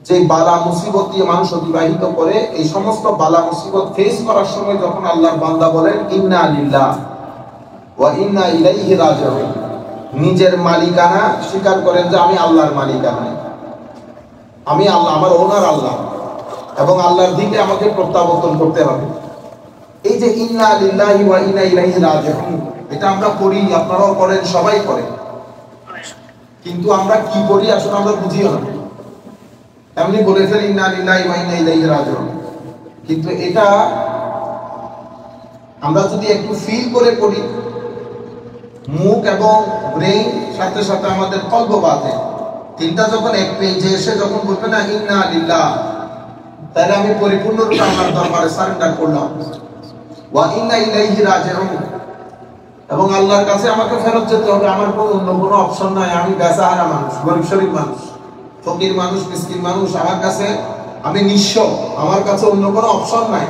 যে বালা মুসিবত দিয়ে মানুষ অতিবাহিত করে, এই সমস্ত বালা মুসিবত ফেস করার সময় যখন আল্লাহর বান্দা বলেন ইন্না লিল্লাহ ওয়া ইন্না ইলাইহি রাজিউন, নিজের মালিকানা স্বীকার করেন যে আমি আল্লাহর মালিকানা, আমি আল্লাহ, আমার ওনার আল্লাহ, এবং আল্লাহর দিকে আমাকে প্রত্যাবর্তন করতে হবে। এই যে ইন্না লিল্লাহি ওয়া ইন্না ইলাইহি রাজিউন, এটা আমরা করি, আপনারাও করেন, সবাই করে, কিন্তু আমরা কি করি আসলে আমরা বুঝিও না। এমনি বলে ফেলি ইন্না লিল্লাহি ওয়া ইন্না ইলাইহি রাজিউন, কিন্তু এটা আমরা যদি একটু ফিল করে করি, মুখ এবং ব্রেইন সাথে সাথে আমাদের কলব বাতে তিনটা যখন এক পেজে এসে যখন বলবে না ইন্না লিল্লাহ, তাহলে আমি পরিপূর্ণরূপে আল্লাহর দরবারে সারেন্ডার করলাম। ওয়া ইন্না ইলাইহি রাজিউন, এবং আল্লাহর কাছে আমাকে ফেরত যেতে হবে, আমার কোনো অপশন নাই। আমি বেসাহারা মানুষ, গরিব শরীফ মানুষ, ফকির মানুষ, মিসকিন মানুষ, আমার কাছে আমি নিঃস্ব, আমার কাছে অন্য কোনো অপশন নাই।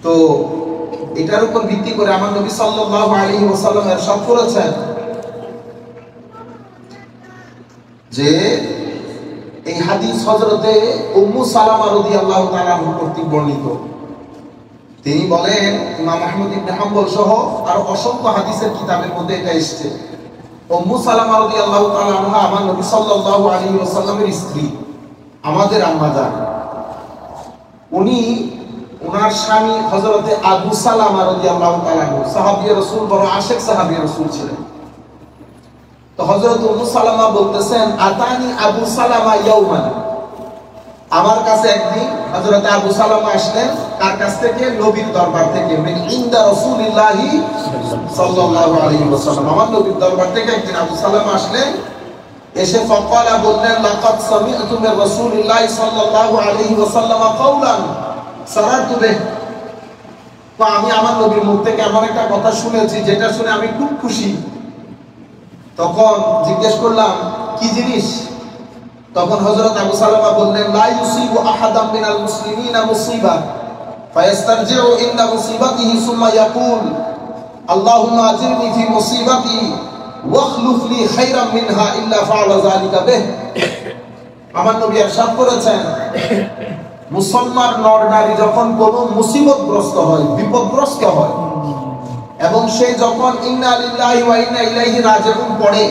তো এটার উপর ভিত্তি করে আমার নবী সাল্লাল্লাহু আলাইহি ওয়াসাল্লাম ইরশাদ করেছেন যে এই হাদিস হযরতে উম্মু সালামা রাদিয়াল্লাহু তাআলা কর্তৃক বর্ণিত। তিনি বলেন, ইমাম আহমদ ইবনে হাম্বল সহ আর অসংখ্য হাদিসের কিতাবের মধ্যে এটা এসেছে, উম্মু সালামা রাদিয়াল্লাহু তাআলা আনহা আমার নবী সাল্লাল্লাহু আলাইহি ওয়াসাল্লামের স্ত্রী, আমাদের আম্মা জান। উনি ওনার স্বামী হযরতে আবু সালামা রাদিয়াল্লাহু তাআলা সাহাবী রাসূল, বড় আশিক সাহাবী রাসূল ছিলেন। তো হযরত উম্মু সালামা বলতেছেন, আতানি আবু সালামা ইয়াওমান, আমার কাছে একদিন হযরত আবু সালামা আসলেন, তার কাছ থেকে নবীর দরবার থেকে, মিন ইনদা রাসূলিল্লাহি সাল্লাল্লাহু আলাইহি ওয়াসাল্লাম, আমার নবীর দরবার থেকে একদিন আবু সালামা আসলেন, এসে ফাকালা বললেন, লাকাদ সামি'তু মির রাসূলিল্লাহি সাল্লাল্লাহু আলাইহি ওয়াসাল্লাম কাওলান সারাতু বিহি, তো আমি আমার নবীর মুখ থেকে এমন একটা কথা শুনেছি যেটা শুনে আমি খুব খুশি। তখন জিজ্ঞেস করলাম কি জিনিস? তখন হযরত আবু সালামা বললেন, লা ইউসিবু আহাদাম মিনাল মুসলিমিনা মুসিবা ফায়াস্তারজিউ ইনদা মুসিবাতিহি সুম্মা ইয়াকুল আল্লাহুম্মা আজিরনি ফি মুসিবাতি ওয়াখলুফ লি খায়রাম মিনহা ইল্লা ফাআলা যালিকা বিহি। আমার নবী ইরশাদ করেছেন, মুসলমান নর নারী যখন কোনো মুসিবতগ্রস্ত হয়, বিপদগ্রস্ত হয়, এবং সে যখন ইন্না লিল্লাহি ওয়া ইন্না ইলাইহি রাজিউন পড়ে,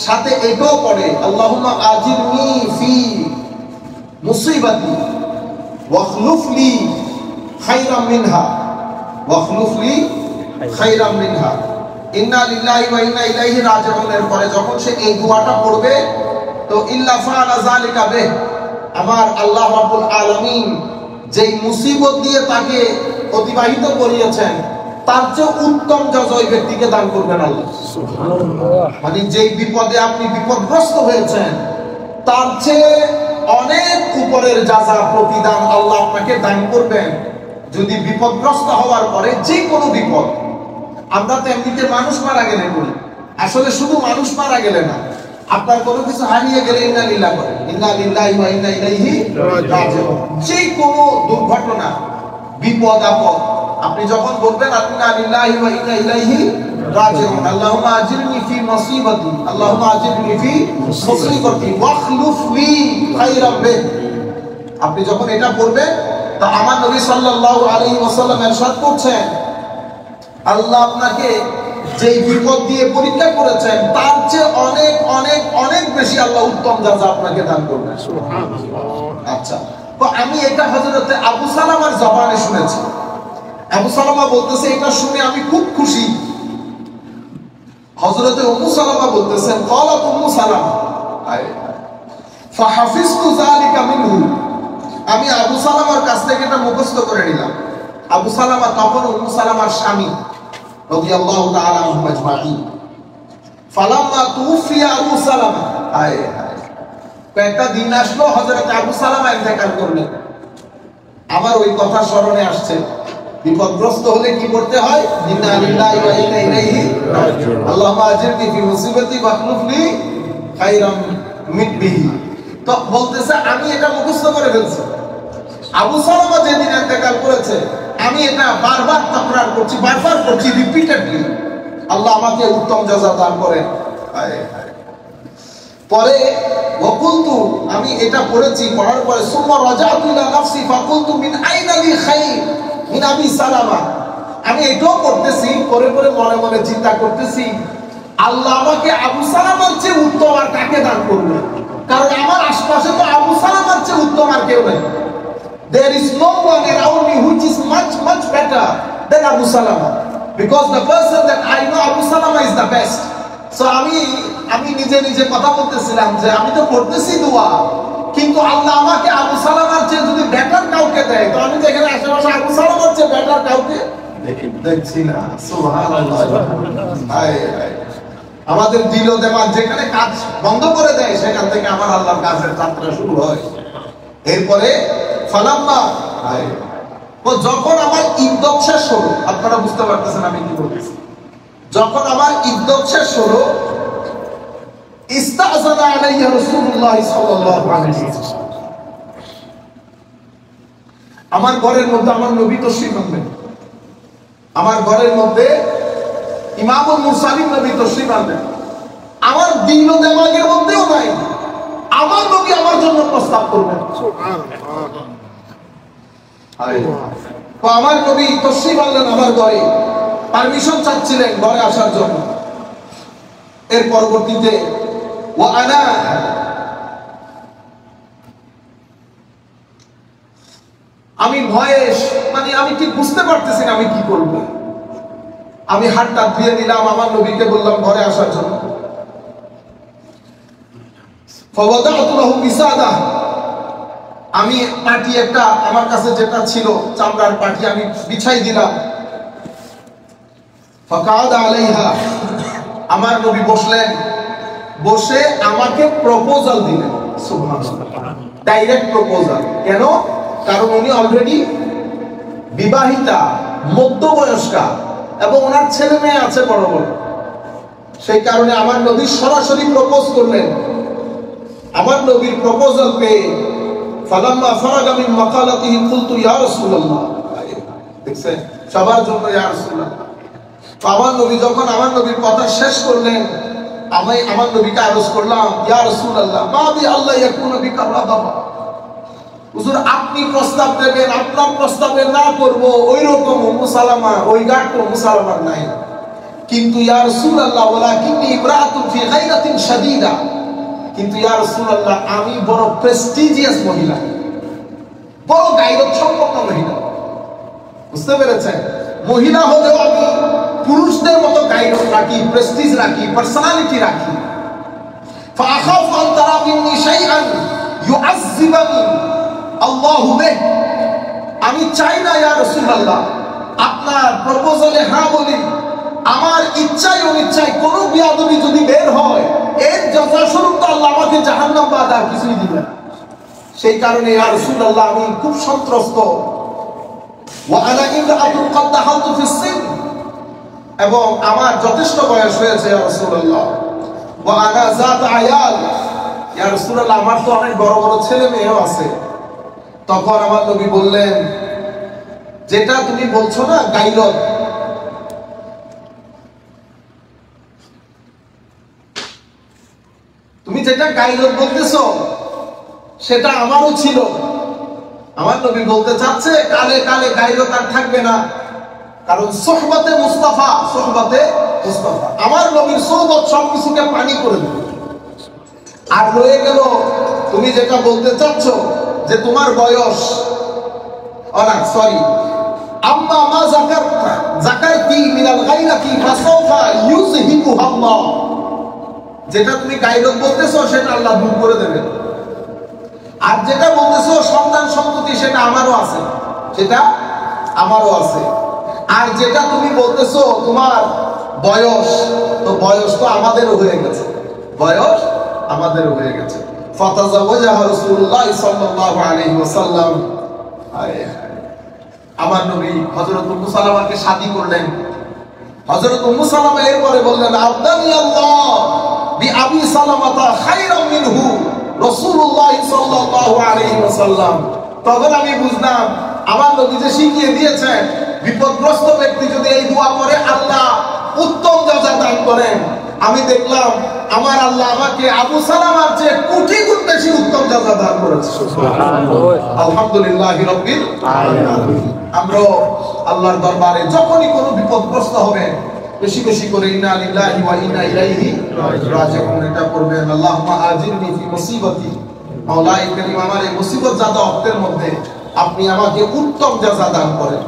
সাথে এটাও পড়ে আল্লাহুম্মা আজিরনি ফি মুসিবাতি ওয়াখলুফ লি খায়রাম মিনহা, ওয়াখলুফ লি খায়রাম মিনহা, ইন্না লিল্লাহি ওয়া ইন্না ইলাইহি রাজিউন এর পরে যখন সে এই দোয়াটা পড়বে, তো ইল্লা ফাআলা যালিকা বিহি, আমার আল্লাহ রাব্বুল আলামিন যেই মুসিবত দিয়ে তাকে অতিবাহিত করিয়েছেন তার চেয়ে উত্তম জাযা ওই ব্যক্তিকে দান করবেন আল্লাহ। সুবহানাল্লাহ। মানে যেই বিপদে আপনি বিপদগ্রস্ত হয়েছেন তার চেয়ে অনেক উপরের জাযা, প্রতিদান আল্লাহ আপনাকে দান করবেন যদি বিপদগ্রস্ত হওয়ার পরে যে কোনো বিপদ। আমরা তো এমনিতে মানুষ মারা গেলে বলি, আসলে শুধু মানুষ মারা গেলে না, আপনার কোনো কিছু হারিয়ে গেলে ইন্না লিল্লাহি করেন, ইন্না লিল্লাহি ওয়া ইন্না ইলাইহি রাজিউন। যে কোনো দুর্ঘটনা, বিপদ আপদ আপনি যখন বলবেন ইন্না লিল্লাহি ওয়া ইন্না ইলাইহি রাজিউন, আল্লাহুম্মা আজিরনি ফি মুসিবাতি, আল্লাহুম্মা আজিরনি ফি মুসিবাতি ওয়াখলুফ লি খায়রাম বিহি, আপনি যখন এটা পড়বেন, তা আমার নবী সাল্লাল্লাহু আলাইহি ওয়াসাল্লাম ইরশাদ করছেন, আল্লাহ আপনাকে যেই বিপদ দিয়ে পরীক্ষা করেছেন তার চেয়ে অনেক অনেক অনেক বেশি আল্লাহ উত্তম জাযা আপনাকে দান করবেন। সুবহানাল্লাহ। আচ্ছা, তো আমি এটা হযরতে আবু সালামার জবানে শুনেছি। আবু সালামা বলতেছে, এটা শুনে আমি খুব খুশি। হযরতে উম্মু সালামা বলতেছেন, ক্বালাত উম্মু সালামা ফাহাফিজতু যালিকা মিনহু, আমি আবু সালামার কাছ থেকে এটা মুখস্থ করে নিলাম। আবু সালামা তখন উম্মু সালামার স্বামী রাদিয়াল্লাহু তাআলা আনহুম আজমাইন। ফালাম্মা তুফিয়া আবু সালামা, কয়েকটা দিন আসলো, হযরত আবু সালামা ইন্তেকাল করলেন। আমার ওই কথা স্মরণে আসছে, বিপদগ্রস্ত হলে কি করতে হয়? ইন্না লিল্লাহি ওয়া ইন্না ইলাইহি রাজিউন, আল্লাহুম্মা আজিরনি ফি মুসিবাতি ওয়াখলুফ লি খায়রাম মিনহা। তো বলতেছে আমি এটা মুখস্থ করে ফেলছি। আবু সালামা যেদিন ইন্তেকাল করেছে আমি এটা বারবার তাকরার করছি, বারবার করছি, রিপিটেডলি, আল্লাহ আমাকে উত্তম জাযা দান করেন। পরে ওয়াকুলতু, আমি এটা পড়েছি, পড়ার পরে সুম্মা রাজাতু ইলা নাফসি ফাকুলতু মিন আইনা লি খাইর মিন আবি সালামা। আমি এটাও করতেছি, পরে পরে মনে মনে চিন্তা করতেছি আল্লাহ আমাকে আবু সালামার চেয়ে উত্তম আর কাকে দান করবে, কারণ আমার আশপাশে তো আবু সালামার চেয়ে উত্তম আর কেউ নেই। There is no one around me which is much better than Abu Salama, because the person that I know, Abu Salama is the best. So আমি নিজে নিজে কথা বলতেছিলাম যে আমি তো করতেছি দোয়া, কিন্তু আল্লাহ আমাকে আবু সালামার চেয়ে যদি বেটার কাউকে দেয়, তো আমি যেখানে আশেপাশে আবু সালামার চেয়ে বেটার কাউকে দেখছি না। সুবহানাল্লাহ। আমাদের দিল দেমাগ যেখানে কাজ বন্ধ করে দেয়, সেখান থেকে আমার আল্লাহর কাজের যাত্রা শুরু হয়। এরপরে ফালাম্মা, যখন আমার ইদ্দত শেষ হলো, আপনারা বুঝতে পারতেছেন আমি কি বলতেছি, যখন আমার ইদ্দত শেষ হলো, ইস্তাযানা আলাইহি রাসূলুল্লাহ সাল্লাল্লাহু আলাইহি ওয়াসাল্লাম, আমার ঘরের মধ্যে আমার নবী তশরীফ আনলেন। আমার ঘরের মধ্যে ইমামুল মুরসালিন নবী তশরীফ আনলেন। আমার দিল ও দিমাগের মধ্যেও নাই আমার নবী আমার জন্য প্রস্তাব করবেন। তো আমার নবী তশরীফ আনলেন আমার ঘরে, পারমিশন চাচ্ছিলেন ঘরে আসার জন্য। এর পরবর্তীতে আমি ভয়ে, মানে আমি ঠিক বুঝতে পারতেছি না আমি কি করব। আমি হাতটা ধুয়ে দিলাম, আমার নবীকে বললাম ঘরে আসার জন্য। আমি পাটি একটা আমার কাছে যেটা ছিল চামড়ার পাটি আমি বিছাই দিলাম। ফাকাদ আলাইহা, আমার নবী বসলেন, বসে আমাকে প্রপোজাল দিলেন। সুবহানাল্লাহ, ডাইরেক্ট প্রপোজাল। কেন? কারণ উনি অলরেডি বিবাহিতা, মধ্যবয়স্কা, এবং ওনার ছেলে মেয়ে আছে বড় বড়। সেই কারণে আমার নবী সরাসরি প্রপোজ করলেন। আমার নবীর প্রপোজাল পেয়ে ফালাম্মা ফারাগা মিন মাকালাতিহি কুলতু ইয়া রাসূলুল্লাহ, দেখছেন সবার জন্য ইয়া রাসূলুল্লাহ। আমার নবী যখন আমার নবীর কথা শেষ করলেন, আমি আমার নবীকে আরজ করলাম, ইয়া রাসূলুল্লাহ মা বি আল্লাহ ইয়াকুনা বিকা রাগাবা, হুজুর আপনি প্রস্তাব দেবেন, আপনার প্রস্তাবে না করব ওই রকম উম্মু সালামা, ওই গাট উম্মু সালামার নাই। কিন্তু ইয়া রাসূলুল্লাহ ওয়ালাকিন্নী ইমরাতুন ফি গায়রাতিন শাদীদা, কিন্তু ইয়া রাসূলুল্লাহ আমি বড় প্রেস্টিজিয়াস মহিলা, বড় গায়রত সম্পন্ন মহিলা। বুঝতে পেরেছেন? মহিলা হলেও আমি পুরুষদের মতো গায়রত রাখি, প্রেস্টিজ রাখি, পার্সোনালিটি রাখি। ফাআখাফু আন তারা মিন্নি শাইআন ইউআযযিবানি আল্লাহু বিহ, আমি চাই না ইয়া রাসূলুল্লাহ আপনার প্রপোজালে হ্যাঁ বলি, আমার ইচ্ছায় অনিচ্ছায় কোনো বিয়াদবি যদি বের হয়, এর যথাস্বরূপ তো আল্লাহ আমাকে জাহান্নাম বাদ আর কিছুই দিবেন। সেই কারণে ইয়া রাসূলুল্লাহ আমি খুব সন্ত্রস্ত। ওয়া আনা ইমরাআতুন ক্বাদ দাখালতু ফিস সিন, এবং আমার যথেষ্ট বয়স হয়েছে ইয়া রাসূলুল্লাহ। ওয়া আনা যাত আয়াল, ইয়া রাসূলুল্লাহ আমার তো অনেক বড় বড় ছেলে মেয়েও আছে। তখন আমার নবী বললেন, যেটা তুমি বলছো না গায়রত, তুমি যেটা গায়রত বলতেছো সেটা আমারও ছিল। আমার নবী বলতে চাচ্ছে কালে কালে গায়রত আর থাকবে না, কারণ সোহবতে মুস্তাফা, সোহবতে মুস্তাফা, আমার নবীর সোহবত সবকিছুকে পানি করে দেবে। আর রয়ে গেল তুমি যেটা বলতে চাচ্ছ যে তোমার বয়স, সরি, আম্মা মা যাকারতি মিনাল গায়রাতি ফাসাওফা ইউযহিবুহা আল্লাহ, যেটা তুমি গায়রত বলতেছো সেটা আল্লাহ দূর করে দেবে। আর যেটা বলতেছো সন্তান সন্ততি, সেটা আমারও আছে, সেটা আমারও আছে। আর যেটা তুমি বলতেছো তোমার বয়স, তো বয়স তো আমাদেরও হয়ে গেছে, বয়স আমাদেরও হয়ে গেছে। ফাতাজাওয়াজাহা রাসূলুল্লাহ সাল্লাল্লাহু আলাইহি ওয়াসাল্লাম, আমার নবী হযরত উম্মু সালামাকে শাদী করলেন। হযরত উম্মু সালামা এরপরে বললেন, আবদানি আল্লাহ বিআবি সালামাতা খায়রাম মিনহু রাসূলুল্লাহ সাল্লাল্লাহু আলাইহি ওয়াসাল্লাম। তখন আমি বুঝলাম আমার নবী যে শিখিয়ে দিয়েছেন, বিপদগ্রস্ত ব্যক্তি যদি এই দোয়া করে আল্লাহ উত্তম জাযা দান করেন, আমি দেখলাম আমার আল্লাহ আমাকে আবু সালামার চেয়ে কোটি গুণ বেশি উত্তম জাযা দান করেছে। আলহামদুলিল্লাহি রাব্বিল আলামিন। আমরা আল্লাহর দরবারে যখনই কোনো বিপদগ্রস্ত হবে বেশি বেশি করে ইন্না লিল্লাহি ওয়া ইন্না ইলাইহি রাজিউন এটা করবেন। আল্লাহুম্মা আজিরনি ফি মুসিবাতি, মাওলাই করিম আমার এই মুসিবত জাদা ওয়াক্তের মধ্যে আপনি আমাকে উত্তম জাযা দান করেন।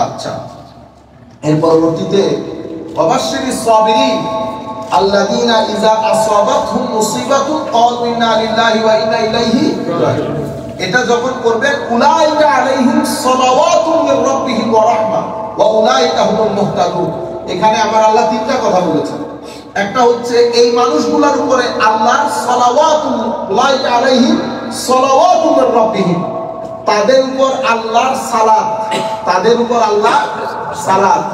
আচ্ছা, এর পরবর্তীতে ওয়াবাশশিরিস সাবিরিন আল্লাযীনা ইযা আসাবাতহুম মুসিবাতুন ক্বালু ইন্না লিল্লাহি ওয়া ইন্না ইলাইহি রাজিউন। এটা যখন করবেন উলাইকা আলাইহিম সালাওয়াতুম মির রাব্বিহিম ওয়া রাহমা ওয়া উলাইকা হুমুল মুহতাদুন। এখানে আমার আল্লাহ তিনটা কথা বলেছেন। একটা হচ্ছে এই মানুষগুলোর উপরে আল্লাহর সালাওয়াতুল, উলাইকা আলাইহিম সালাওয়াতুম মির রাব্বিহিম, তাদের উপর আল্লাহর সালাত, তাদের উপর আল্লাহ সালাত।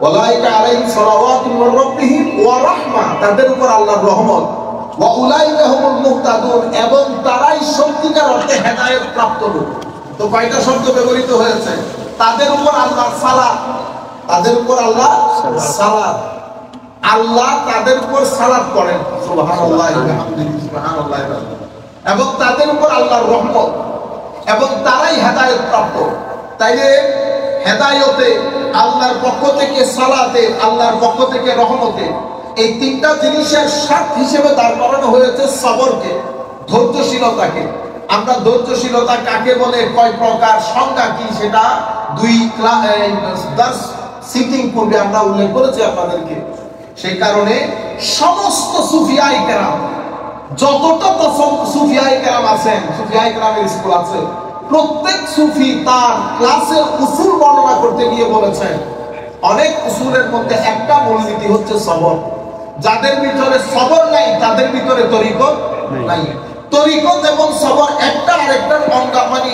ওয়ালাইকা আলাইহিম সালাওয়াতুম মির রাব্বিহিম ওয়া রাহমা, তাদের উপর আল্লাহর রহমত। ওয়া উলাইকা হুমুল মুহতাদুন, এবং তারাই সত্যিকার অর্থে হেদায়েত প্রাপ্ত লোক। তো কয়টা শব্দ ব্যবহৃত হয়েছে? তাদের উপর আল্লাহর সালাত, তাদের উপর আল্লাহ সালাত, আল্লাহ তাদের উপর সালাত করেন, সুবহানাল্লাহ ওয়া বিহামদিহি সুবহানাল্লাহ, এবং তাদের উপর আল্লাহর রহমত, এবং তারাই হেদায়েত প্রাপ্ত। তাইলে হেদায়েতে আল্লাহর পক্ষ থেকে, সালাতে আল্লাহর পক্ষ থেকে, রহমতে, এই তিনটা জিনিসের সাথ হিসেবে দাঁড় করানো হয়েছে সবরকে, ধৈর্যশীলতাকে। আমরা ধৈর্যশীলতা কাকে বলে, কয় প্রকার, সংজ্ঞা কি, সেটা দুই ক্লাস সিটিং পূর্বে আমরা উল্লেখ করেছি আপনাদেরকে। সেই কারণে সমস্ত সুফিয়ায়ে কেরাম, যতটা সুফিয়ায়ে কেরাম আছেন, সুফিয়ায়ে কেরামের স্কুল আছে, প্রত্যেক সুফি তার ক্লাসের উসুল বর্ণনা করতে গিয়ে বলেছেন অনেক উসুলের মধ্যে একটা মূলনীতি হচ্ছে সবর। যাদের ভিতরে সবর নাই তাদের ভিতরে তরিকত নাই। তরিকত এবং সবর একটা আরেকটার অঙ্গা, মানে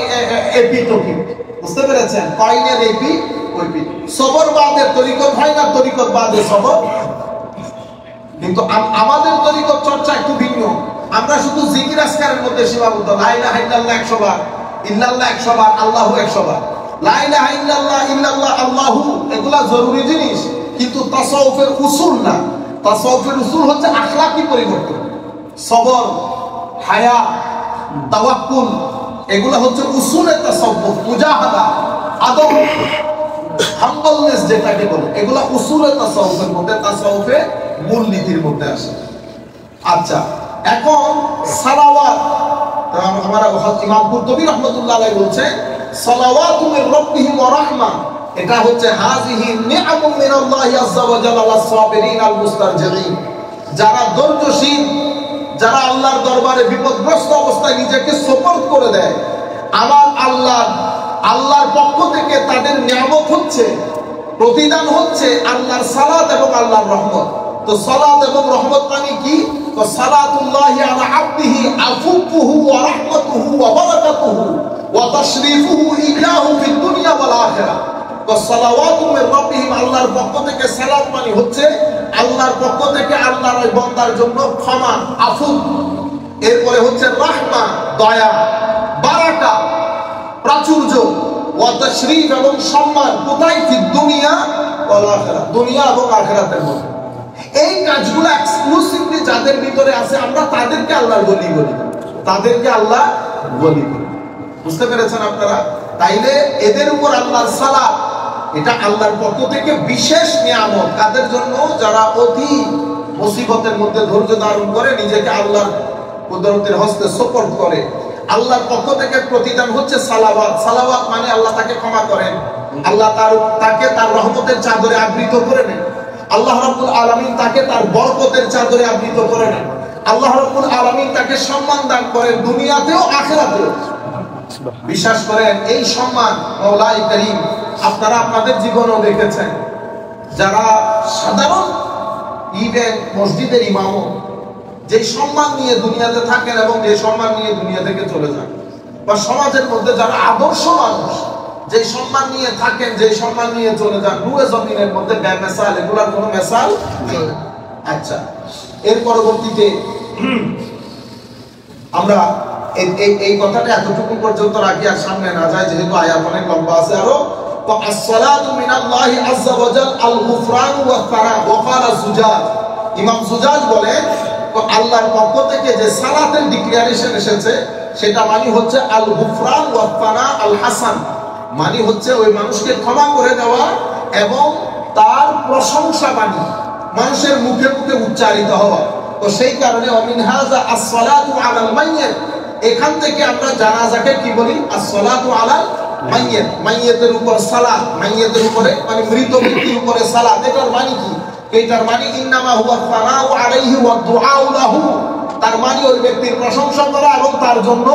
এপিটোপি, বুঝতে পেরেছেন? কয়েনের এপি ওইপি। সবর বাদে তরিকত হয় না, তরিকত বাদে সবর। কিন্তু আমাদের তরিকত চর্চা একটু ভিন্ন। আমরা শুধু জিকির আজকারের মধ্যে সীমাবদ্ধ। লা ইলাহা ইল্লাল্লাহ 100 বার, ইল্লাল্লাহ 100 বার, আল্লাহু 100 বার। লা ইলাহা ইল্লাল্লাহ, ইল্লাল্লাহ, আল্লাহু, এগুলা জরুরি জিনিস, কিন্তু তাসাউফের উসুল না। তাসাউফের উসুল হচ্ছে আখলাকি পরিবর্তন। সবর, হায়া, তাওয়াক্কুল, এগুলা হচ্ছে উসুলে তাসাউফ। মুজাহাদা, আদব, হাম্বলনেস যেটাকে বলে, এগুলা উসুলে তাসাউফের মধ্যে, তাসাউফে মূলনীতির মধ্যে আসে। আচ্ছা, এখন সালাওয়াত, আমার ইমাম কুরতুবী রাহমাতুল্লাহ আলাইহি বলছেন সালাওয়াতু মির রাব্বিহিম ওয়া রাহমা, এটা হচ্ছে হাযিহি নিআমুম মিনাল্লাহি আযজা ওয়া জাল্লা আলাস সাবিরিন আল মুস্তারজিঈন। যারা ধৈর্যশীল, যারা আল্লাহর দরবারে বিপদগ্রস্ত অবস্থায় নিজেকে সুপর্দ করে দেয়, আমার আল্লাহর পক্ষ থেকে তাদের নিয়ামত হচ্ছে, প্রতিদান হচ্ছে আল্লাহর সালাত এবং আল্লাহর রহমত। তো সালাত এবং রহমত মানে কি? তো সালাতুল্লাহি আলা আবদিহি আফুকুহু ওয়া রাহমাতুহু ওয়া বারাকাতুহু ওয়া তাশরিফুহু ইলাহু ফিদ দুনিয়া ওয়াল আখিরাহ। তো সালাওয়াতু মির রাব্বিহিম, আল্লাহর পক্ষ থেকে সালাত মানে হচ্ছে আল্লাহর পক্ষ থেকে আল্লাহর ওই বান্দার জন্য ক্ষমা, আফু। এরপরে হচ্ছে রাহমা, দয়া, বারাকা, প্রাচুর্য, ওয়া তাশরিফ এবং সম্মান, কোথায়? ফিদ দুনিয়া ওয়াল আখিরাহ, দুনিয়া এবং আখিরাতের মধ্যে। এই কাজগুলো এক্সক্লুসিভলি যাদের ভিতরে আছে, আমরা তাদেরকে আল্লাহর ওলি বলি, তাদেরকে আল্লাহ ওলি বলি। বুঝতে পেরেছেন আপনারা? তাইলে এদের উপর আল্লাহর সালাত, এটা আল্লাহর পক্ষ থেকে বিশেষ নিয়ামত। কাদের জন্য? যারা অতি মুসিবতের মধ্যে ধৈর্য ধারণ করে নিজেকে আল্লাহর কুদরতের হস্তে সুপর্দ করে। আল্লাহর পক্ষ থেকে প্রতিদান হচ্ছে সালাওয়াত। সালাওয়াত মানে আল্লাহ তাকে ক্ষমা করেন, আল্লাহ তাকে তার রহমতের চাদরে আবৃত করে নেন, আল্লাহ রাব্বুল আলামিন তাকে তার বরকতের চাদরে আবৃত করে নেন, আল্লাহ রাব্বুল আলামিন তাকে সম্মান দান করেন দুনিয়াতেও আখিরাতেও। বিশ্বাস করেন এই সম্মান মাওলাই করিম আপনারা আপনাদের জীবনেও দেখেছেন। যারা সাধারণ ঈদের মসজিদের ইমামও যে সম্মান নিয়ে দুনিয়াতে থাকেন এবং যে সম্মান নিয়ে দুনিয়া থেকে চলে যান, বা সমাজের মধ্যে যারা আদর্শ মানুষ যে সম্মান নিয়ে থাকেন, যে সম্মান নিয়ে চলে যান, রুয়ে জমিনের মধ্যে বেমেসাল, এগুলার কোনো মেসাল নেই। আচ্ছা, এর পরবর্তীতে আমরা এই কথাটা এতটুকু পর্যন্ত রাখি, আর সামনে না যায় যেহেতু আয়াত অনেক লম্বা আছে আরো। তো আসসালাতু মিনাল্লাহি আযজা ওয়া জাল আল গুফরান ওয়া ফারা ওয়া ক্বালা সুজাত, ইমাম সুজাজ বলেন আল্লাহর পক্ষ থেকে যে সালাতের ডিক্লারেশন এসেছে সেটা মানে হচ্ছে আল গুফরান ওয়া ফানা আল হাসান, মানে হচ্ছে ওই মানুষকে ক্ষমা করে দেওয়া এবং তার প্রশংসা বাণী মানুষের মুখে মুখে উচ্চারিত হওয়া। তো সেই কারণে অমিন হাযা as-সালাতু আলাল মাইয়্যিত, এখান থেকে আমরা জানাজাকে কি বলি? as-সালাতু আলাল মাইয়্যিত, মাইয়্যিতের উপর সালাত, মাইয়্যিতের উপরে মানে মৃত ব্যক্তির উপরে সালাত। এটার মানে কি? এটার মানে ইন্নামা হুয়া সালাউ আলাইহি ওয়া দুআউ লাহু, তার মানে ওই ব্যক্তির প্রশংসা করা এবং তার জন্য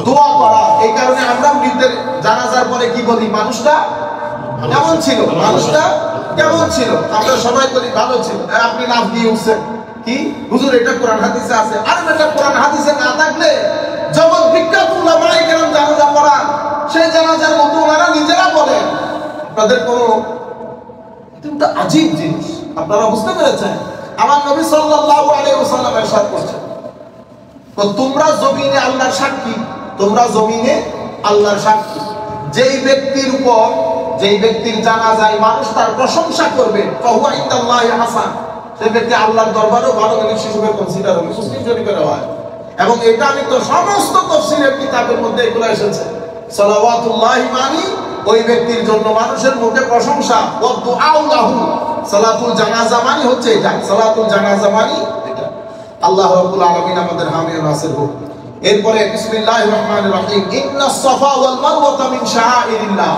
দোয়া করা। এই কারণে আমরা মৃতের জানাজার পরে কি বলি? মানুষটা কেমন ছিল, মানুষটা কেমন ছিল? আমরা সবাই বলি ভালো ছিল। আপনি লাফ দিয়ে উঠছেন, কি হুজুর এটা কোরআন হাদিসে আছে। আর এটা কোরআন হাদিসে না থাকলে যখন বিখ্যাত উলামায়ে কেরাম জানাজা পড়ান, সেই জানাজার মতো ওনারা নিজেরা বলেন আপনাদের কোনো এটা আজীব জিনিস। আপনারা বুঝতে পেরেছেন? আমার নবী সাল্লাল্লাহু আলাইহি ওয়াসাল্লাম ইরশাদ করেছেন, তো তোমরা জমিনে আল্লাহর সাক্ষী, তোমরা জমিনে আল্লাহর সাক্ষী। যেই ব্যক্তির উপর, যেই ব্যক্তির জানাজায় মানুষ তার প্রশংসা করবে, ফাহুয়া ইনদাল্লাহি হাসান, সেই ব্যক্তি আল্লাহর দরবারেও ভালো জিনিস হিসেবে কনসিডার হবে। মুসলিম শরীফের হয় এবং এটা আমি তো সমস্ত তাফসীরের কিতাবের মধ্যে এগুলো এসেছে। সালাওয়াতুল্লাহি মানি ওই ব্যক্তির জন্য মানুষের মুখে প্রশংসা, ওয়া দুআউ লাহু, সালাতুল জানাজা মানে হচ্ছে এটা, সালাতুল জানাজা মানে এটা। আল্লাহ রাব্বুল আলামিন আমাদের হামি ও নাসির হোক। এরপরে বিসমিল্লাহির রহমানির রহিম, ইন্নাস সাফা ওয়াল মারওয়াতা মিন শাআইরিল্লাহ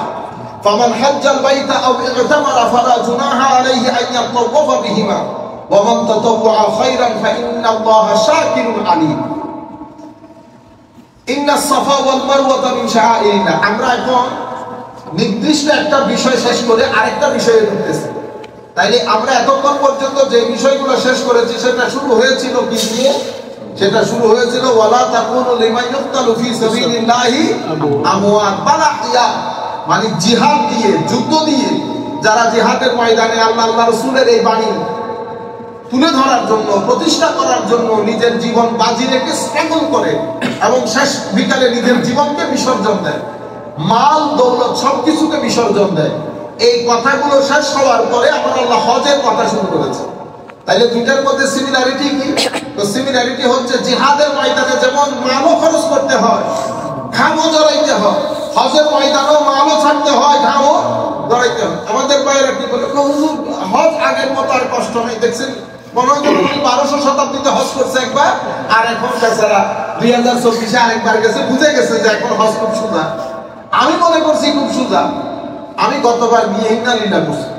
ফামান হাজ্জাল বাইতা আও ইতামারা ফালা জুনাহা আলাইহি আন ইয়াতাওয়াফা বিহিমা ওয়া মান তাতাওয়া খায়রান ফা ইন্নাল্লাহা শাকিরুন আলীম। ইন্নাস সাফা ওয়াল মারওয়াতা মিন শাআইরিল্লাহ, আমরা এখন নির্দিষ্ট একটা বিষয় শেষ করে আরেকটা বিষয়ে ঢুকতেছি। তাইলে আমরা এতক্ষণ পর্যন্ত যে বিষয়গুলো শেষ করেছি সেটা শুরু হয়েছিল কি দিয়ে? সেটা শুরু হয়েছিল ওয়ালা তাকুনু লিমান ইউক্তালু ফি সাবিলিল্লাহি আমওয়াত বাল আহইয়া, মানে জিহাদ দিয়ে, যুদ্ধ দিয়ে যারা জিহাদের ময়দানে আল্লাহ রাসূলের এই বাণী তুলে ধরার জন্য, প্রতিষ্ঠা করার জন্য নিজের জীবন বাজি রেখে স্ট্রাগল করে এবং শেষ বিকালে নিজের জীবনকে বিসর্জন দেয়, মাল দৌলত সবকিছুকে বিসর্জন দেয়। এই কথাগুলো শেষ হওয়ার পরে আমার আল্লাহ হজের কথা শুরু করেছে। তাইলে দুইটার মধ্যে সিমিলারিটি কি? তো সিমিলারিটি হচ্ছে জিহাদের ময়দানে যেমন মালও খরচ করতে হয়, ঘামও জড়াইতে হয়, হজের ময়দানেও মালও ছাড়তে হয়, ঘামও জড়াইতে হয়। আমাদের বাইরে কি বলে, হজ আগের মতো আর কষ্ট নেই। দেখছেন মনে হয় 1200 শতাব্দীতে হজ করছে একবার, আর এখন বেচারা 2024 আরেকবার গেছে, বুঝে গেছে যে এখন হজ খুব সোজা। আমি মনে করছি খুব সোজা। আমি গতবার বিয়ে লীলা করছি,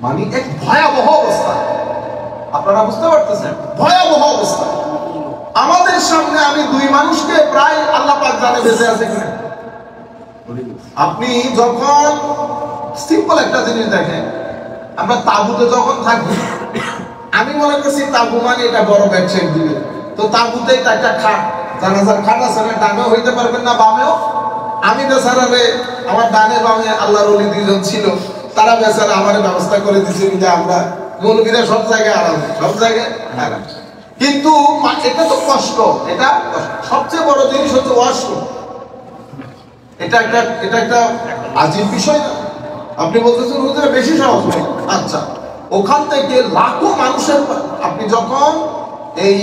মানে এক ভয়াবহ অবস্থা। আপনারা বুঝতে পারতেছেন? ভয়াবহ অবস্থা। আমাদের সামনে আমি দুই মানুষকে প্রায় আল্লাহ পাক জানে বেঁচে আছে কিনা। আপনি যখন সিম্পল একটা জিনিস দেখেন, আমরা তাঁবুতে যখন থাকি, আমি মনে করছি তাঁবু মানে এটা বড় বেডশিট দিবে, তো তাঁবুতে এটা একটা খাট, জানাজার খাট আছে না, ডানেও হইতে পারবেন না বামেও। আমি বেচারারে আমার ডানে বামে আল্লাহর ওলি দুইজন ছিল, তারা বেচারা আমার ব্যবস্থা করে দিয়েছে যে আমরা মৌলবীরা সব জায়গায় আরাম, সব জায়গায় আরাম। কিন্তু এটা তো কষ্ট, এটা সবচেয়ে বড় জিনিস হচ্ছে ওয়াশরুম। এটা একটা আজীব বিষয় না? আপনি বলতেছেন হুজুর বেশি সহজ নয়। আচ্ছা, ওখান থেকে লাখো মানুষের, আপনি যখন এই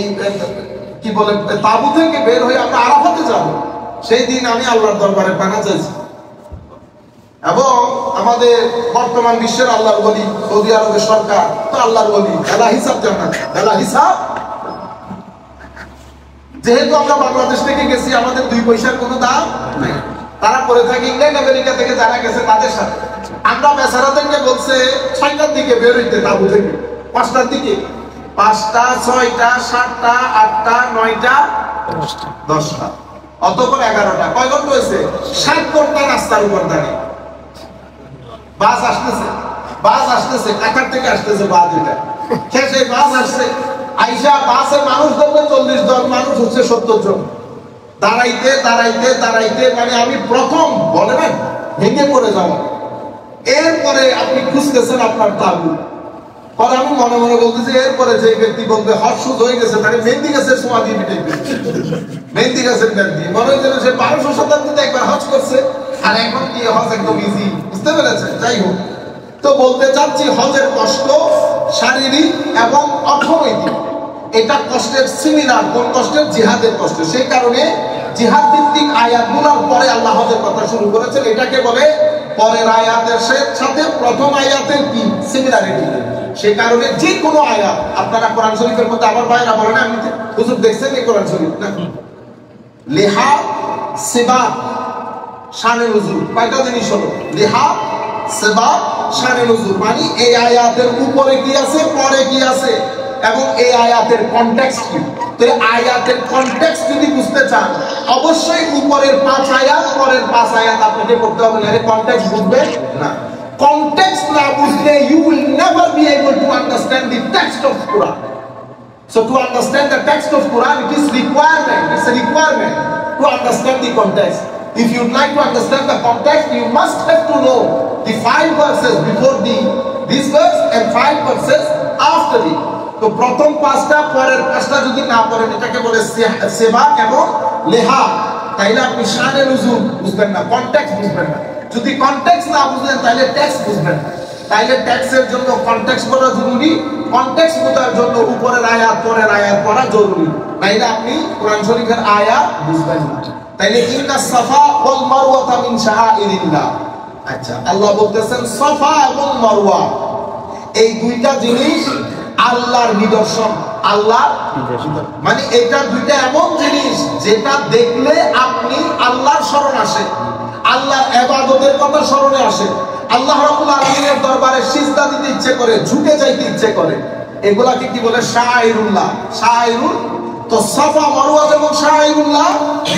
কি বলে তাঁবু থেকে বের হয়ে আমরা আরাফাতে যাব, সেই দিন আমি আল্লাহর দরবারে পানা চাইছি। এবং আমাদের বর্তমান বিশ্বের আল্লাহর ওলি, সৌদি আরবের সরকার তো আল্লাহর ওলি, বেলা হিসাব জানা, বেলা হিসাব। যেহেতু আমরা বাংলাদেশ থেকে গেছি, আমাদের 2 পয়সার কোনো দাম নাই। তারা করে থাকে ইংল্যান্ড আমেরিকা থেকে যারা গেছে তাদের সাথে। আমরা বেচারাদেরকে বলছে 6টার দিকে বের হইতে, তাঁবু থেকে 5টার দিকে, 5টা 6টা 7টা 8টা 9টা 10টা অতঃপর 11টা। কয় ঘন্টা হয়েছে? 7 ঘন্টা রাস্তার উপর দাঁড়িয়ে। বাস আসতেছে কাকার থেকে আসতেছে, বাস এটা শেষে বাস আসছে, আইসা বাসে মানুষ ধরবে 40 জন, মানুষ হচ্ছে 70 জন। দাঁড়াইতে দাঁড়াইতে দাঁড়াইতে মানে আমি প্রথম বলে না ভেঙে পড়ে যাওয়া। এরপরে আপনি খুঁজতেছেন আপনার তাঁবু। পরে আমি মনে মনে বলতেছি, এরপরে যে ব্যক্তি বলবে হজ সুদ হয়ে গেছে, তাহলে মেহেন্দি গাছের সোয়া দিয়ে পিটাইবে, মেহেন্দি গাছের ব্যাগ দিয়ে। মনে হচ্ছে সে 1200 শতাব্দীতে একবার হজ করছে, আর এখন কি হজ একদম ইজি। বুঝতে পেরেছেন? যাই হোক, তো বলতে চাচ্ছি হজের কষ্ট শারীরিক এবং অর্থনৈতিক। এটা কষ্টের সিমিলার, কোন কষ্টের? জিহাদের কষ্ট। সেই কারণে জিহাদ ভিত্তিক আয়াতগুলোর পরে আল্লাহ হজের কথা শুরু করেছেন। এটাকে বলে পরের আয়াতের সাথে প্রথম আয়াতের কি সিমিলারিটি। সেই কারণে যে কোনো আয়াত আপনারা কোরআন শরীফের মধ্যে আবার বাইরা বলেন, আপনি হুজুর দেখছেন এই কোরআন শরীফ না? লিহা সিবাব শানে নুজুল, কয়টা জিনিস হলো? লিহা সিবাব শানে নুজুল, মানে এই আয়াতের উপরে কি আছে, পরে কি আছে, এবং এই আয়াতের কনটেক্সট কি। তো এই আয়াতের কনটেক্সট যদি বুঝতে চান, অবশ্যই উপরের 5 আয়াত পরের 5 আয়াত আপনাকে পড়তে হবে, না কনটেক্সট বুঝবেন না। Context না বুঝলে you will never be able to understand the text of Quran. So to understand the text of Quran, it is requirement. It's a requirement to understand the context. If you'd like to understand the context, you must have to know the 5 verses before this verse and 5 verses after it. তো প্রথম 5টা পরের 5টা যদি না পড়েন, এটাকে বলে সেবা এবং লেহা, তাইলে আপনি শানে নুজুল বুঝবেন না, কনটেক্সট বুঝবেন না। যদি কনটেক্সট না বুঝেন তাহলে টেক্সট বুঝবেন না। তাইলে টেক্সটের জন্য কনটেক্সট পড়া জরুরি, কনটেক্সট বোঝার জন্য উপরের আয়াত পরের আয়াত পড়া জরুরি, নাইলে আপনি কোরআন শরীফের আয়াত বুঝবেন না। তাইলে ইন্নাস সাফা ওয়াল মারওয়া মিন শাআইরিল্লাহ। আচ্ছা, আল্লাহ বলতেছেন সাফা এবং মারওয়া এই দুইটা জিনিস আল্লাহর নিদর্শন। আল্লাহর মানে এটা দুইটা এমন জিনিস যেটা দেখলে আপনি আল্লাহর শরণ আসে, আল্লাহর ইবাদতের কথা স্মরণে আসে, আল্লাহ রাব্বুল আলামিনের দরবারে সিজদা দিতে ইচ্ছে করে, ঝুঁকে যাইতে ইচ্ছে করে। এগুলাকে কি বলে? শাআইরুল্লাহ। শাআইরুল, তো সাফা মারওয়া যেমন শাআইরুল্লাহ,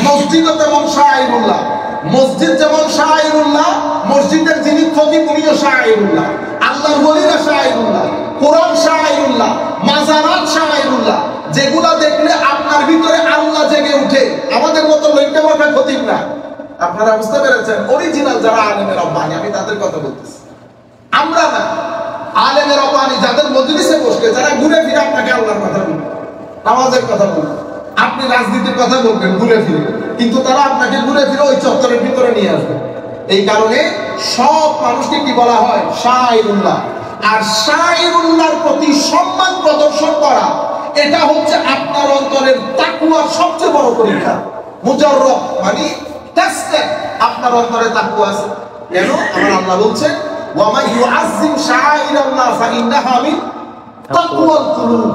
মসজিদও তেমন শাআইরুল্লাহ। মসজিদ যেমন শাআইরুল্লাহ, মসজিদের যিনি খতিব উনিও শাআইরুল্লাহ, আল্লাহর ওলিরা শাআইরুল্লাহ, কোরআন শাআইরুল্লাহ, মাজারাত শাআইরুল্লাহ। যেগুলা দেখলে আপনার ভিতরে আল্লাহ জেগে উঠে, আমাদের মতো লইতে মাথা খতিব না। আপনারা বুঝতে পেরেছেন? অরিজিনাল যারা আলেমে রব্বানি, আমি তাদের কথা বলতেছি, আমরা না। আলেমে রব্বানি যাদের মজলিসে বসে, যারা ঘুরে ফিরে আপনাকে আল্লাহর কথা বলবে, নামাজের কথা বলবে, আপনি রাজনীতির কথা বলবেন ঘুরে ফিরে, কিন্তু তারা আপনাকে ঘুরে ফিরে ওই চত্বরের ভিতরে নিয়ে আসবে। এই কারণে সব মানুষকে কি বলা হয়? শাআইরুল্লাহ। আর শাআইরুল্লাহর প্রতি সম্মান প্রদর্শন করা, এটা হচ্ছে আপনার অন্তরের তাকওয়ার সবচেয়ে বড় পরীক্ষা। মুজাররব মানে টেস্টেড, আপনার অন্তরে তাকওয়া আছে। কেন? আমার আল্লাহ বলছেন ওয়া মা ইউআযযিম শাআইরাল্লাহ ফাইন্নাহা মিন তাকওয়াল কুলুব।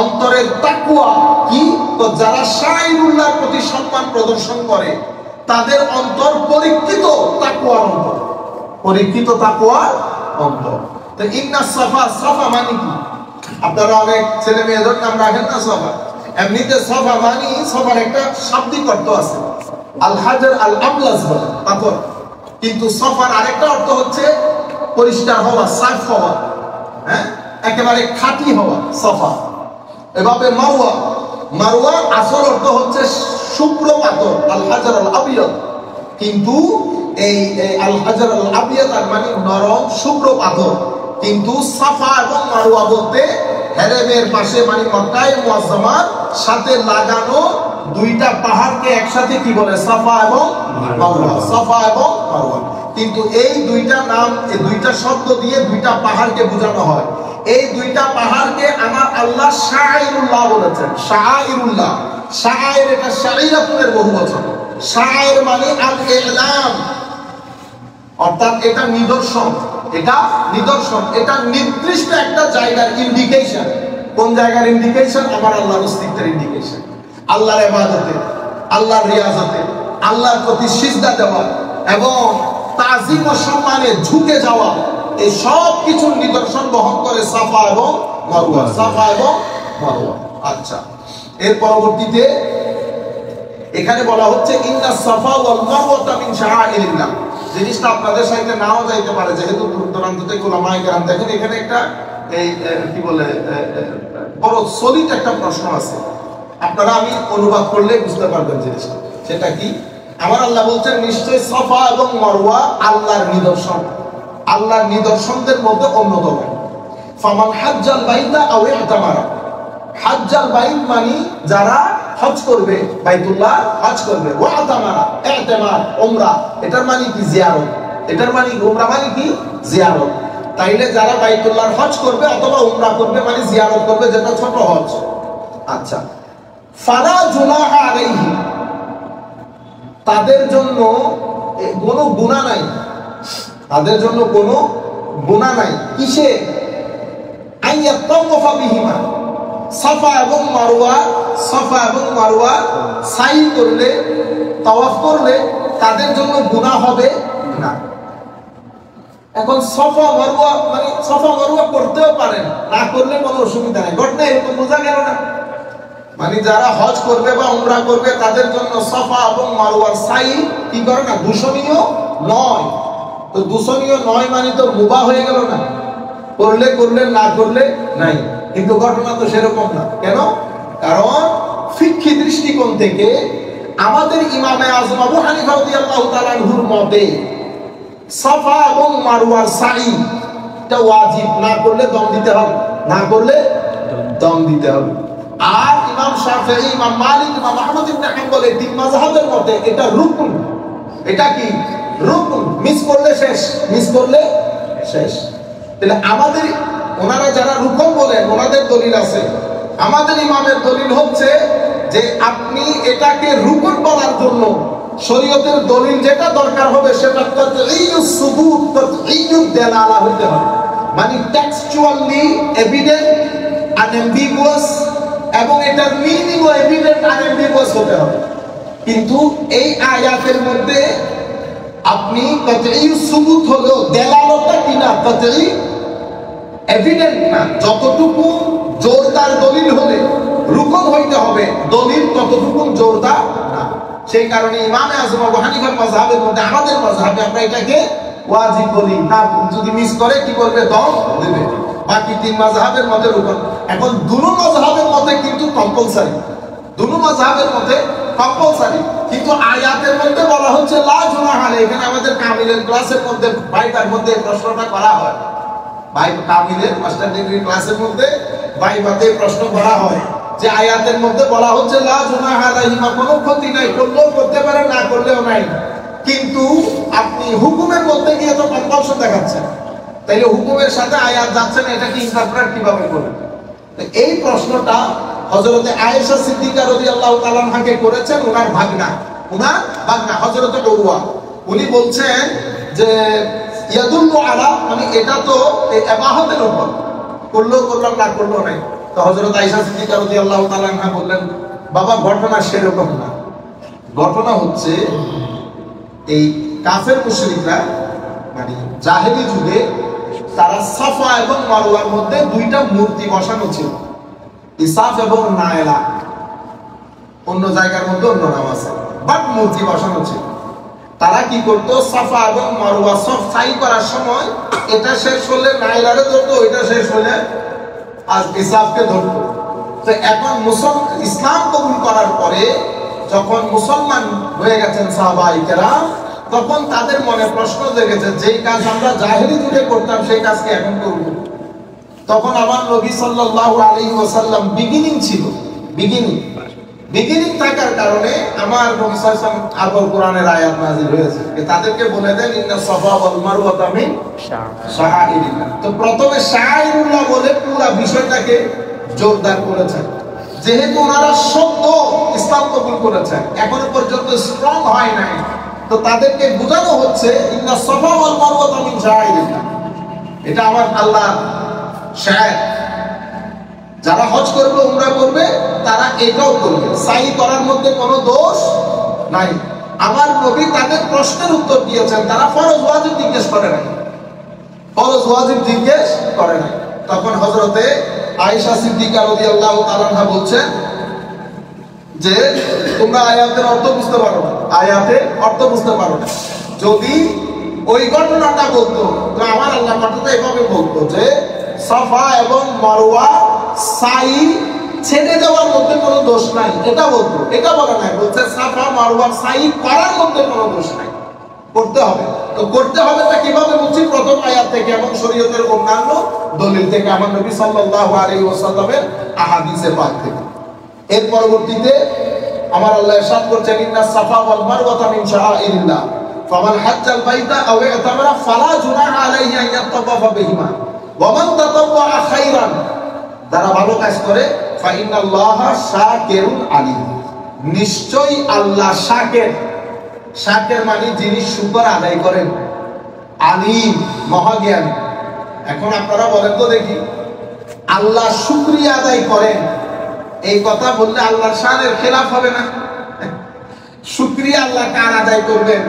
অন্তরের তাকওয়া কি? তো যারা শাআইরুল্লাহর প্রতি সম্মান প্রদর্শন করে, তাদের অন্তর পরীক্ষিত তাকওয়ার অন্তর, পরীক্ষিত তাকওয়ার অন্তর। তো ইন্নাস সাফা, সাফা মানে কি? আপনারা অনেক ছেলে মেয়েদের নাম রাখেন না সাফা। এমনিতে সাফা মানে সাফার একটা শাব্দিক অর্থ আছে, আল হাজার আল আমলাজ বলে, পাথর। কিন্তু সাফার আরেকটা অর্থ হচ্ছে পরিষ্কার হওয়া, সাফ হওয়া, হ্যাঁ, একেবারে খাঁটি হওয়া, সাফা। এভাবে মারওয়া, মারওয়ার আসল অর্থ হচ্ছে শুভ্র পাথর, আল হাজার আল আবিয়াদ। কিন্তু এই আল হাজার আল আবিয়াদ মানে নরম শুভ্র পাথর। কিন্তু সাফা এবং মারওয়া বলতে হেরেমের পাশে মানে মক্কায়ে মুআজ্জামার সাথে লাগানো দুইটা পাহাড়কে একসাথে কি বলে? সাফা এবং মারওয়া। সাফা এবং মারওয়া। কিন্তু এই দুইটা নাম, এই দুইটা শব্দ দিয়ে দুইটা পাহাড়কে বোঝানো হয়। এই দুইটা পাহাড়কে আমার আল্লাহ শাআইরুল্লাহ বলেছেন। শাআইরুল্লাহ, শাআইর এটা শাইরাতুনের বহুবচন। শাআইর মানে আল ইলাম, অর্থাৎ এটা নিদর্শন, এটা নিদর্শন, এটা নির্দিষ্ট একটা জায়গার ইন্ডিকেশন। কোন জায়গার ইন্ডিকেশন? আমার আল্লাহর অস্তিত্বের ইন্ডিকেশন, আল্লাহর ইবাদতে, আল্লাহর রিয়াজতে, আল্লাহর প্রতি সিজদা দেওয়া এবং তাজিম ও সম্মানে ঝুঁকে যাওয়া, এই সব কিছুর নিদর্শন বহন করে সাফা এবং মারওয়া। সাফা এবং মারওয়া। আচ্ছা, এর পরবর্তীতে এখানে বলা হচ্ছে ইন্নাস সাফা ওয়াল মারওয়া মিন শাআইরিল্লাহ। জিনিসটা আপনাদের সাথে নাও যাইতে পারে, যেহেতু দূরান্ত থেকে ওলামায়ে কেরাম। দেখেন এখানে একটা এই কি বলে বড় সলিড একটা প্রশ্ন আছে, আপনারা আমি অনুবাদ করলে বুঝতে পারবেন জিনিসটা। সেটা কি? আমার আল্লাহ বলছেন নিশ্চয় সাফা এবং মারওয়া আল্লাহর নিদর্শন, আল্লাহর নিদর্শনদের মধ্যে অন্যতম। ফামান হাজ্জাল বাইতা আও ইতামারা। হাজ্জাল বাইত মানে যারা হজ করবে, বাইতুল্লাহ হজ করবে। ওয়া ইতামারা, ইতিমার উমরা, এটার মানে কি? জিয়ারত। এটার মানে উমরা মানে কি? জিয়ারত। তাইলে যারা বাইতুল্লাহর হজ করবে অথবা উমরা করবে মানে জিয়ারত করবে, যেটা ছোট হজ। আচ্ছা, ফালা জুনাহা আলাইহি, তাদের জন্য কোনো গুনাহ নাই, তাদের জন্য কোনো গুনাহ নাই। কিসে? আইয়া তাওয়াফা বিহিমা, সাফা এবং মারওয়া, সাফা এবং মারওয়া সাই করলে, তাওয়াফ করলে তাদের জন্য গুনাহ হবে না। এখন সাফা মারওয়া মানে সাফা মারওয়া করতেও পারেন, না করলে কোনো অসুবিধা নেই। ঘটনা এরকম বোঝা গেল না? মানে যারা হজ করবে বা উমরা করবে তাদের জন্য সাফা এবং মারওয়ার সাই কি করে না, দূষণীয় নয়। তো দূষণীয় নয় মানে তো মুবাহ হয়ে গেল না, করলে করলে, না করলে নাই। কিন্তু ঘটনা তো সেরকম না। কেন? কারণ ফিকহি দৃষ্টিকোণ থেকে আমাদের ইমামে আযম আবু হানিফা রাদিয়াল্লাহু তাআলা আনহুর মতে সাফা এবং মারওয়ার সাই এটা ওয়াজিব, না করলে দম দিতে হবে, না করলে দম দিতে হবে। আর ইমাম শাফিঈ, ইমাম মালিক, ইমাম আহমদ ইবনে হাম্বল এই তিন মাযহাবের মতে এটা রুকন। এটা কি? রুকন। মিস করলে শেষ, মিস করলে শেষ। তাহলে আমাদের ওনারা যারা রুকন বলেন ওনাদের দলিল আছে। আমাদের ইমামের দলিল হচ্ছে যে আপনি এটাকে রুকন বলার জন্য শরীয়তের দলিল যেটা দরকার হবে সেটা কাতঈয়ুস সুবুত, কাতঈয়ুদ দালালা হতে হবে। মানে টেক্সচুয়ালি এভিডেন্ট, আনএম্বিগুয়াস, এবং এটার মিনিং ও এভিডেন্ট আনএম্বিগুয়াস হতে হবে। কিন্তু এই আয়াতের মধ্যে আপনি কাতঈয়ুস সুবুত হলো দালালতা কিনা, কাতঈ এভিডেন্ট না। যতটুকু জোরদার দলিল হলে রুকন হইতে হবে, দলিল ততটুকু জোরদার না। সেই কারণে ইমামে আযম আবু হানিফার মাযহাবের মধ্যে আমাদের মাযহাবে আমরা এটাকে ওয়াজিব বলি না। যদি মিস করে কি করবে? দম দেবে। বাকি তিন মাযহাবের মধ্যে রুকন। এখন দুনো মাযহাবের মধ্যে কিন্তু কম্পালসারি, দুনো মাযহাবের মধ্যে কম্পালসারি। কিন্তু আয়াতের মধ্যে বলা হচ্ছে লা জুনাহা আলাইহি। এখানে আমাদের কামিলের ক্লাসের মধ্যে ভাইবার মধ্যে প্রশ্নটা করা হয়। ভাই কামিলের মাস্টার ডিগ্রি ক্লাসের মধ্যে ভাইবাতে প্রশ্ন করা হয় যে আয়াতের মধ্যে বলা হচ্ছে লা জুনাহা আলাইহিমা, কোনো ক্ষতি নাই, করলেও করতে পারে, না করলেও নাই। কিন্তু আপনি হুকুমের মধ্যে গিয়ে তো কম্পালশন দেখাচ্ছেন, তাইলে হুকুমের সাথে আয়াত যাচ্ছে না, এটা কি ইন্টারপ্রেট কিভাবে করবেন? এই প্রশ্নটা হযরতে আয়েশা সিদ্দিকা রাদিয়াল্লাহু তাআলা আনহাকে করেছেন ওনার ভাগনা, হযরতে উরওয়া। উনি বলছেন যে ইয়াদুল্লু আলা, মানে এটা তো ইবাহাতের উপর, করলেও করলাম, না করলেও নাই। তো হযরত আয়েশা সিদ্দিকা রাদিয়াল্লাহু তাআলা আনহা বললেন, বাবা ঘটনা সেরকম না। ঘটনা হচ্ছে এই কাফের মুশরিকরা মানে জাহেলি যুগে তারা সাফা এবং মারওয়ার মধ্যে দুইটা মূর্তি বসানো ছিল, ইসাফ এবং নায়লা। অন্য জায়গার মধ্যে অন্য নাম আছে, বাট মূর্তি বসানো ছিল। তারা কি করতো? সাফা এবং মারওয়া সব সাই করার সময় এটা শেষ হলে নায়লারে ধরতো, এটা শেষ হলে আর ইসাফকে ধরতো। তো এখন ইসলাম কবুল করার পরে যখন মুসলমান হয়ে গেছেন সাহাবায়ে কেরাম, তখন তাদের মনে প্রশ্ন জেগেছে, যেই কাজ আমরা জাহেলি যুগে করতাম সেই কাজকে এখন করব। তখন আমার নবী সাল্লাল্লাহু আলাইহি ওয়াসাল্লাম বিগিনিং ছিল, বিগিনিং থাকার কারণে আমার নবী সাল্লাল্লাহু আলাইহি ওয়াসাল্লাম আবার কোরআনের আয়াত নাযিল হয়েছে, তাদেরকে বলে দেন ইন্না সাফা ওয়াল মারওয়াতা মিন শাআইরিল্লাহ। তো প্রথমে শাআইরুল্লাহ বলে পুরো বিষয়টাকে জোরদার করেছেন। যেহেতু ওনারা সত্য ইসলাম কবুল করেছেন, এখনো পর্যন্ত স্ট্রং হয় নাই, তো তাদেরকে বোঝানো হচ্ছে ইন্না সাফা ওয়াল মারওয়াতা মিন শাআইরিল্লাহ, এটা আমার আল্লাহর শাআইর। যারা হজ করবে, উমরা করবে, তারা এটাও করবে, সাই করার মধ্যে কোনো দোষ নাই। আমার নবী তাদের প্রশ্নের উত্তর দিয়েছেন, তারা ফরজ ওয়াজিব জিজ্ঞেস করে নাই, ফরজ ওয়াজিব জিজ্ঞেস করে নাই। তখন হযরতে আয়েশা সিদ্দিকা রাদিয়াল্লাহু তাআলা আনহা বলছেন যে তোমরা আয়াতের অর্থ বুঝতে পারো না, আয়াতের অর্থ বুঝতে পারো না। যদি ওই ঘটনাটা বলতো তো আমার আল্লাহ ঘটনাটা এভাবে বলতো যে সাফা এবং মারওয়া সাই ছেড়ে দেওয়ার মধ্যে কোনো দোষ নাই, এটা বলতো। এটা বলে নাই, বলছে সাফা মারওয়া সাই করার মধ্যে কোনো দোষ নাই, করতে হবে। তো করতে হবে তা কিভাবে বলছি? প্রথম আয়াত থেকে এবং শরীয়তের অন্যান্য দলিল থেকে, আমার নবী সাল্লাল্লাহু আলাইহি ওয়াসাল্লামের আহাদিসে পাক থেকে। এর পরবর্তীতে আমার আল্লাহ ইরশাদ করছেন ইন্নাস সাফা ওয়াল মারওয়াতা মিন শাআইরিল্লাহ ফামান হাজ্জাল বাইতা আও ইতামারা ফালা জুনাহা আলাইহি আন ইয়াতাওয়াফা বিহিমা ওয়া মান তাতাওয়া খাইরান, যারা ভালো কাজ করে ফা ইন্নাল্লাহা শাকিরুন আলিম, নিশ্চয়ই আল্লাহ শাকির। শাকির মানে যিনি শুকর আদায় করেন, আলিম মহাজ্ঞানী। এখন আপনারা বলেন তো দেখি, আল্লাহ শুকরিয়া আদায় করেন এই কথা বললে আল্লাহর শানের খেলাফ হবে না? শুকরিয়া আল্লাহ কার আদায় করবেন?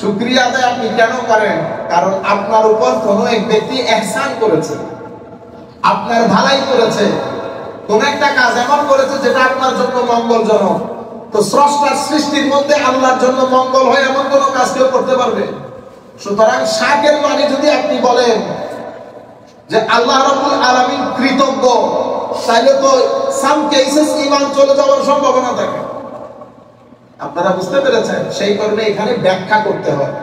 শুকরিয়া আদায় আপনি কেন করেন? কারণ আপনার উপর কোনো এক ব্যক্তি ইহসান করেছে, আপনার ভালাই করেছে, কোন একটা কাজ এমন করেছে যেটা আপনার জন্য মঙ্গলজনক। তো স্রষ্টার সৃষ্টির মধ্যে আল্লাহর জন্য মঙ্গল হয় এমন কোন কাজ কেউ করতে পারবে? সুতরাং শাকের মানে যদি আপনি বলেন যে আল্লাহ রাব্বুল আলামিন কৃতজ্ঞ, তাহলে তো সাম কেসেস ঈমান চলে যাওয়ার সম্ভাবনা থাকে। আপনারা বুঝতে পেরেছেন? সেই কারণে এখানে ব্যাখ্যা করতে হয়,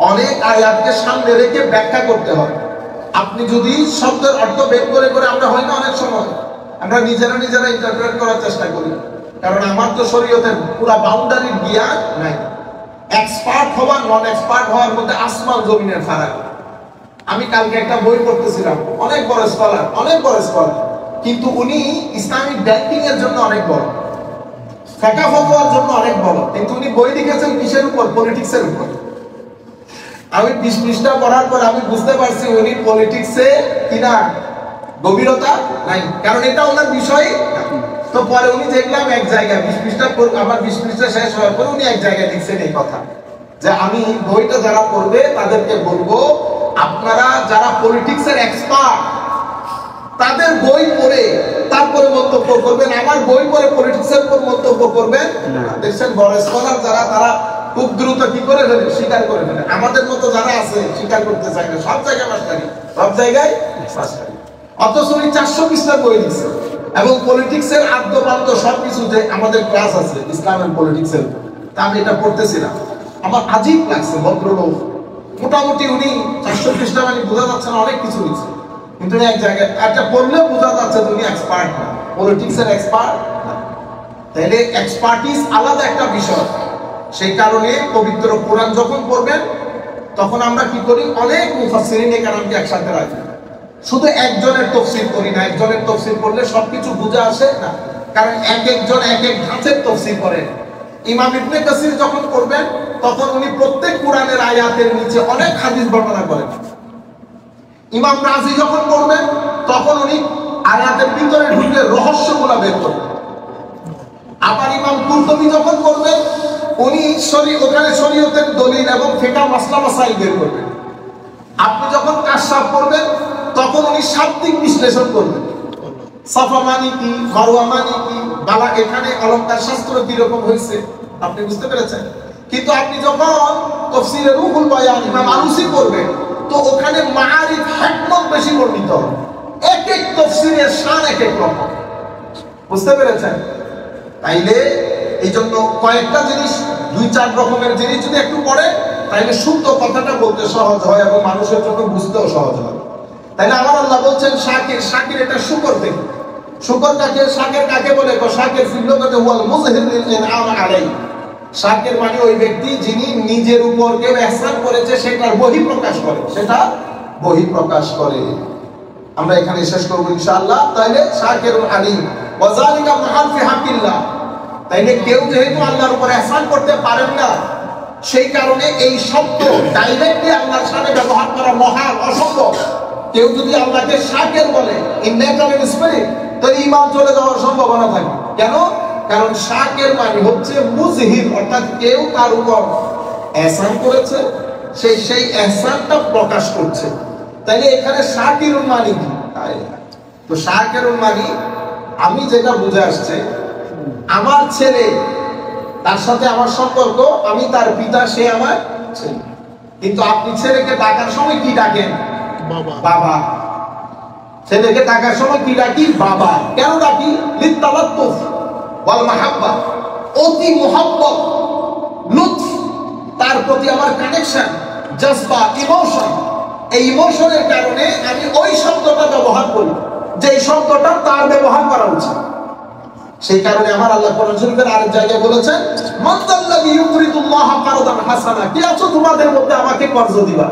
অনেক আয়াতকে সামনে রেখে ব্যাখ্যা করতে হয়। আপনি যদি শব্দের অর্থ বের করে করে, আমরা হয় না অনেক সময় আমরা নিজেরা ইন্টারপ্রেট করার চেষ্টা করি, কারণ আমার তো শরীয়তের পুরো বাউন্ডারির জ্ঞান নাই। এক্সপার্ট হওয়া নন এক্সপার্ট হওয়ার মধ্যে আসমান জমিনের ফারাক। আমি কালকে একটা বই পড়তেছিলাম, অনেক বড় স্কলার, কিন্তু উনি ইসলামিক ব্যাংকিং এর জন্য অনেক বড়, ফিকহ ফতোয়ার জন্য অনেক বড়, কিন্তু উনি বই লিখেছেন কিসের উপর? পলিটিক্সের উপর। আমি 20 পৃষ্ঠা পড়ার পর আমি বুঝতে পারছি উনি পলিটিক্সে কিনা গভীরতা নাই, কারণ এটা ওনার বিষয়। তো পরে উনি দেখলাম এক জায়গায় 20 পৃষ্ঠা আমার 20 পৃষ্ঠা শেষ হওয়ার পর উনি এক জায়গায় লিখছেন এই কথা, যে আমি বইটা যারা পড়বে তাদেরকে বলবো, আপনারা যারা পলিটিক্সের এক্সপার্ট তাদের বই পড়ে তারপরে মন্তব্য করবেন, আমার বই পড়ে পলিটিক্সের উপর মন্তব্য করবেন। দেখছেন বড় স্কলার যারা, তারা খুব দ্রুত কি করে ফেলে, স্বীকার করে ফেলে। আমাদের মতো যারা আছে স্বীকার করতে চায় না, সব জায়গায় মাস্টারি, সব জায়গায় মাস্টারি। অথচ উনি 400 পৃষ্ঠা বই লিখছে, এবং পলিটিক্সের আদ্যপান্ত সবকিছুতে আমাদের ক্লাস আছে ইসলামের পলিটিক্সের। তা আমি এটা পড়তেছিলাম, আমার আজীব লাগছে। ভদ্রলোক মোটামুটি উনি 400 পৃষ্ঠা মানে বোঝা যাচ্ছে না অনেক কিছু লিখছে, কিন্তু এক জায়গায় একটা পড়লে বোঝা যাচ্ছে তুমি এক্সপার্ট না, পলিটিক্সের এক্সপার্ট না। তাহলে এক্সপার্টিস আলাদা একটা বিষয়। সেই কারণে পবিত্র কোরআন যখন পড়বেন তখন আমরা কি করি, অনেক মুফাসসিরিনে কেরামকে একসাথে রাখি। শুধু একজনের তাফসীর করি না, একজনের তাফসীর পড়লে সবকিছু বুঝে আসে না, কারণ এক একজন এক এক ধাঁচের তাফসীর করেন। ইমাম ইবনে কাসির যখন পড়বেন তখন উনি প্রত্যেক কোরআনের আয়াতের নিচে অনেক হাদিস বর্ণনা করেন। ইমাম রাজি যখন পড়বেন তখন উনি আয়াতের ভিতরে ঢুকে রহস্যগুলো বের করবেন। আবার ইমাম কুরতুবী যখন পড়বেন উনি ওখানে শরীয়তের দলিল এবং ফিকহ মাসলা মাসাইল বের করবেন। আপনি যখন কাশফ পড়বেন তখন উনি শাব্দিক বিশ্লেষণ করবেন, সাফা মানে কি, মারওয়া মানে কি, বালা এখানে অলংকার শাস্ত্র কি রকম হয়েছে, আপনি বুঝতে পেরেছেন? কিন্তু আপনি যখন তাফসীরে রুহুল বায়ান ইমাম আলুসি পড়বেন তো ওখানে মাআরিফ হিকমত বেশি বর্ণিত হবে, এক এক তাফসীরের শান এক এক রকম, বুঝতে পেরেছেন? তাইলে এই জন্য কয়েকটা জিনিস, 2-4 রকমের জিনিস যদি একটু পড়ে তাইলে শুদ্ধ কথাটা বলতে সহজ হয় এবং মানুষের জন্য বুঝতেও সহজ হয়। তাইলে আমার আল্লাহ বলছেন শাকির, শাকির এটা শুকর থেকে। শুকর কাকে, শাকির কাকে বলে? শাকির ফিল লোকাতে হুয়াল মুযহির লিল ইনআম আলাইহি। শাকির মানে ওই ব্যক্তি যিনি নিজের উপর কেউ ইহসান করেছে সেটার বহিঃপ্রকাশ করে, সেটা বহিঃপ্রকাশ করে। আমরা এখানে শেষ করব ইনশাআল্লাহ। তাইলে শাকিরুল আলিম ওয়া যালিকা মুহাল ফি হাক্কিল্লাহ। তাইলে কেউ যেহেতু আল্লাহর উপর ইহসান করতে পারেন না, সেই কারণে এই শব্দ ডাইরেক্টলি আল্লাহর সামনে ব্যবহার করা মহান, অসম্ভব। কেউ যদি আল্লাহকে শাকির বলে ইন্নাকা মিন স্পিরিট, তাহলে ঈমান চলে যাওয়ার সম্ভাবনা থাকে। কেন? কারণ শাকির মানে হচ্ছে মুযহির, অর্থাৎ কেউ তার উপর ইহসান করেছে, সেই ইহসানটা প্রকাশ করছে। তাইলে এখানে শাকিরুল মানে কি? তো শাকিরুল মানে আমি যেটা বুঝে আসছে, আমার ছেলে, তার সাথে আমার সম্পর্ক, আমি তার পিতা, সে আমার ছেলে। কিন্তু আপনি ছেলেকে ডাকার সময় কি ডাকেন? বাবা। বাবা। ছেলেকে ডাকার সময় কি ডাকি? বাবা। কেন ডাকি? লিতালাত্তুফ ওয়াল মাহাব্বা, অতি মুহাব্বত, লুৎফ, তার প্রতি আমার কানেকশন, জজবা, ইমোশন। এই ইমোশনের কারণে আমি ওই শব্দটা ব্যবহার করি, যে শব্দটা তার ব্যবহার করা উচিত। সেই কারণে আমার আল্লাহ কোরআন শরীফের আরেক জায়গায় বলেছেন, মানজাল্লাযী ইউকরিদুল্লাহ কারদান হাসানা, কি আছো তোমাদের মধ্যে আমাকে কর্জ দিবা?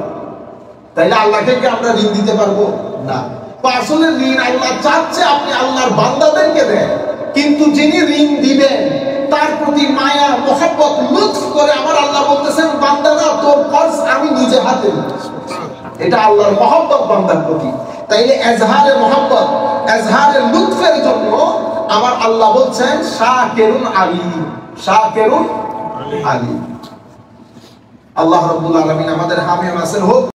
তাইলে আল্লাহকে কি আমরা ঋণ দিতে পারবো? না। তো আসলে ঋণ আল্লাহ চাচ্ছে আপনি আল্লাহর বান্দাদেরকে দেন, কিন্তু যিনি ঋণ দিবেন তার প্রতি মায়া মহব্বত লুৎফ করে আমার আল্লাহ বলতেছেন, বান্দারা তোর কর্জ আমি নিজে হাতে নিচ্ছি। এটা আল্লাহর মহব্বত বান্দার প্রতি। তাইলে এজহারে মহব্বত, এজহারে লুৎফের জন্য আমার আল্লাহ বলছেন শাকিরুন আলীম, শাকিরুন আলীম। আল্লাহ রাব্বুল আলামিন আমাদের হামিয়া নাসির হোক।